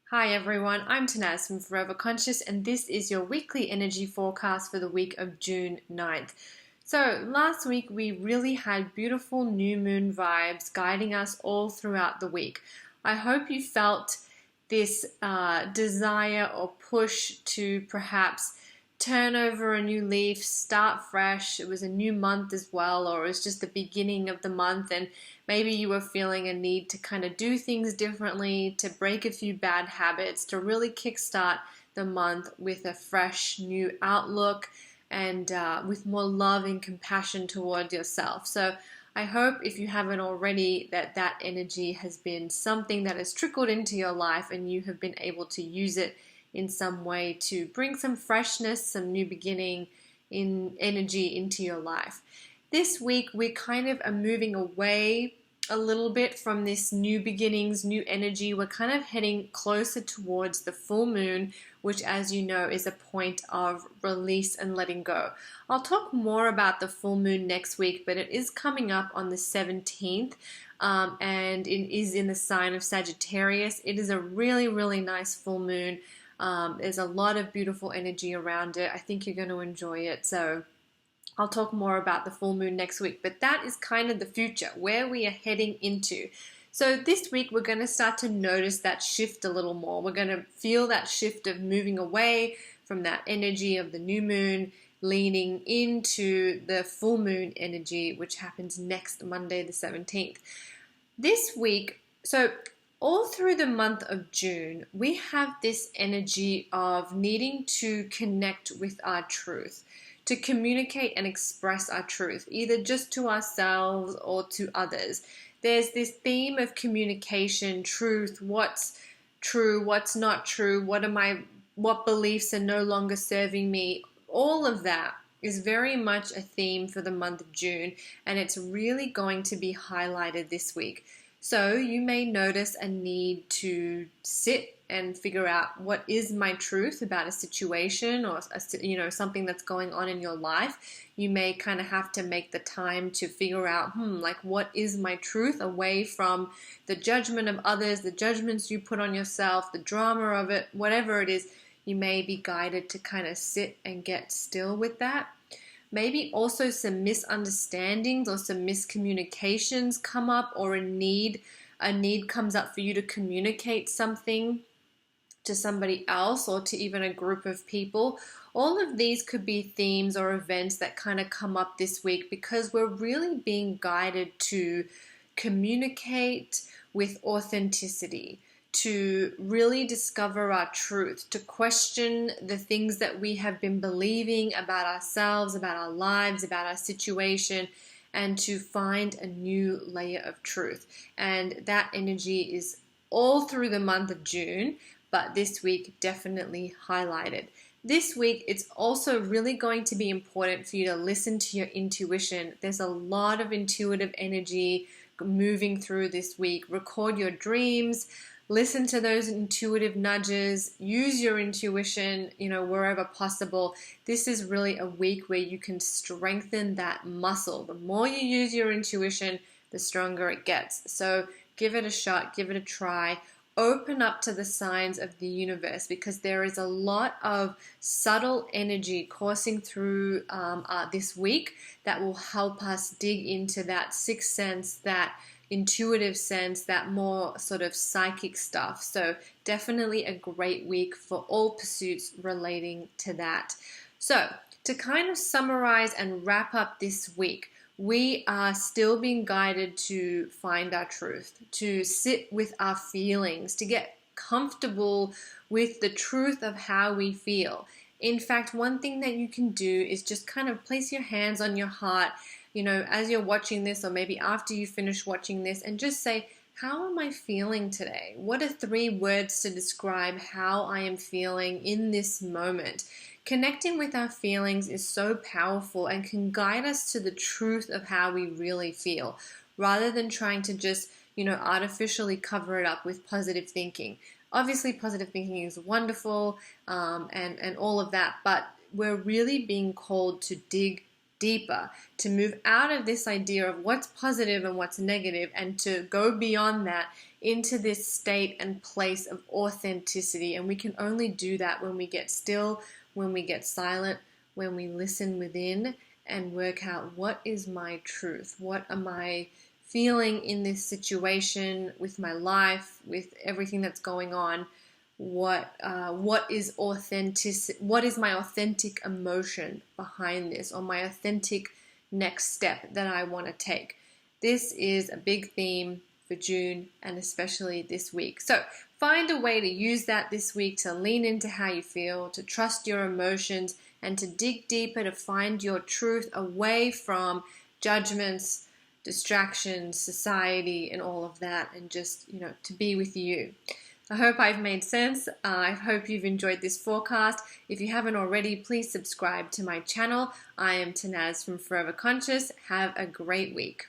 Hi everyone, I'm Tanaz from Forever Conscious, and this is your weekly energy forecast for the week of June 9th. So, last week we really had beautiful new moon vibes guiding us all throughout the week. I hope you felt this desire or push to perhaps turn over a new leaf, start fresh. It was a new month as well, or it was just the beginning of the month, and maybe you were feeling a need to kind of do things differently, to break a few bad habits, to really kickstart the month with a fresh new outlook and with more love and compassion toward yourself. So I hope if you haven't already that energy has been something that has trickled into your life and you have been able to use it in some way to bring some freshness, some new beginning in energy into your life. This week we kind of are moving away a little bit from this new beginnings, new energy. We're kind of heading closer towards the full moon, which, as you know, is a point of release and letting go. I'll talk more about the full moon next week, but it is coming up on the 17th. And it is in the sign of Sagittarius. It is a really, really nice full moon. There's a lot of beautiful energy around it. I think you're going to enjoy it. So I'll talk more about the full moon next week, but that is kind of the future, where we are heading into. So this week we're going to start to notice that shift a little more. We're going to feel that shift of moving away from that energy of the new moon, leaning into the full moon energy, which happens next Monday, the 17th. This week, so all through the month of June, we have this energy of needing to connect with our truth, to communicate and express our truth, either just to ourselves or to others. There's this theme of communication, truth, what's true, what's not true, what beliefs are no longer serving me. All of that is very much a theme for the month of June, and it's really going to be highlighted this week. So you may notice a need to sit and figure out what is my truth about a situation or something that's going on in your life. You may kind of have to make the time to figure out, like, what is my truth, away from the judgment of others, the judgments you put on yourself, the drama of it, whatever it is. You may be guided to kind of sit and get still with that. Maybe also some misunderstandings or some miscommunications come up, or a need comes up for you to communicate something to somebody else or to even a group of people. All of these could be themes or events that kind of come up this week because we're really being guided to communicate with authenticity, to really discover our truth, to question the things that we have been believing about ourselves, about our lives, about our situation, and to find a new layer of truth. And that energy is all through the month of June, but this week definitely highlighted. This week, it's also really going to be important for you to listen to your intuition. There's a lot of intuitive energy moving through this week. Record your dreams. Listen to those intuitive nudges. Use your intuition, wherever possible. This is really a week where you can strengthen that muscle. The more you use your intuition, the stronger it gets. So give it a shot, give it a try. Open up to the signs of the universe, because there is a lot of subtle energy coursing through this week that will help us dig into that sixth sense, that intuitive sense, that more sort of psychic stuff. So definitely a great week for all pursuits relating to that. So to kind of summarize and wrap up this week, we are still being guided to find our truth, to sit with our feelings, to get comfortable with the truth of how we feel. In fact, one thing that you can do is just kind of place your hands on your heart, as you're watching this, or maybe after you finish watching this, and just say, how am I feeling today? What are 3 words to describe how I am feeling in this moment? Connecting with our feelings is so powerful and can guide us to the truth of how we really feel, rather than trying to just, artificially cover it up with positive thinking. Obviously, positive thinking is wonderful, and all of that, but we're really being called to dig deeper, to move out of this idea of what's positive and what's negative, and to go beyond that into this state and place of authenticity. And we can only do that when we get still, when we get silent, when we listen within and work out, what is my truth? What am I feeling in this situation, with my life, with everything that's going on? What is authentic? What is my authentic emotion behind this, or my authentic next step that I want to take? This is a big theme for June, and especially this week. So find a way to use that this week, to lean into how you feel, to trust your emotions, and to dig deeper to find your truth away from judgments, distractions, society, and all of that, and just, to be with you. I hope I've made sense. I hope you've enjoyed this forecast. If you haven't already, please subscribe to my channel. I am Tanaz from Forever Conscious. Have a great week.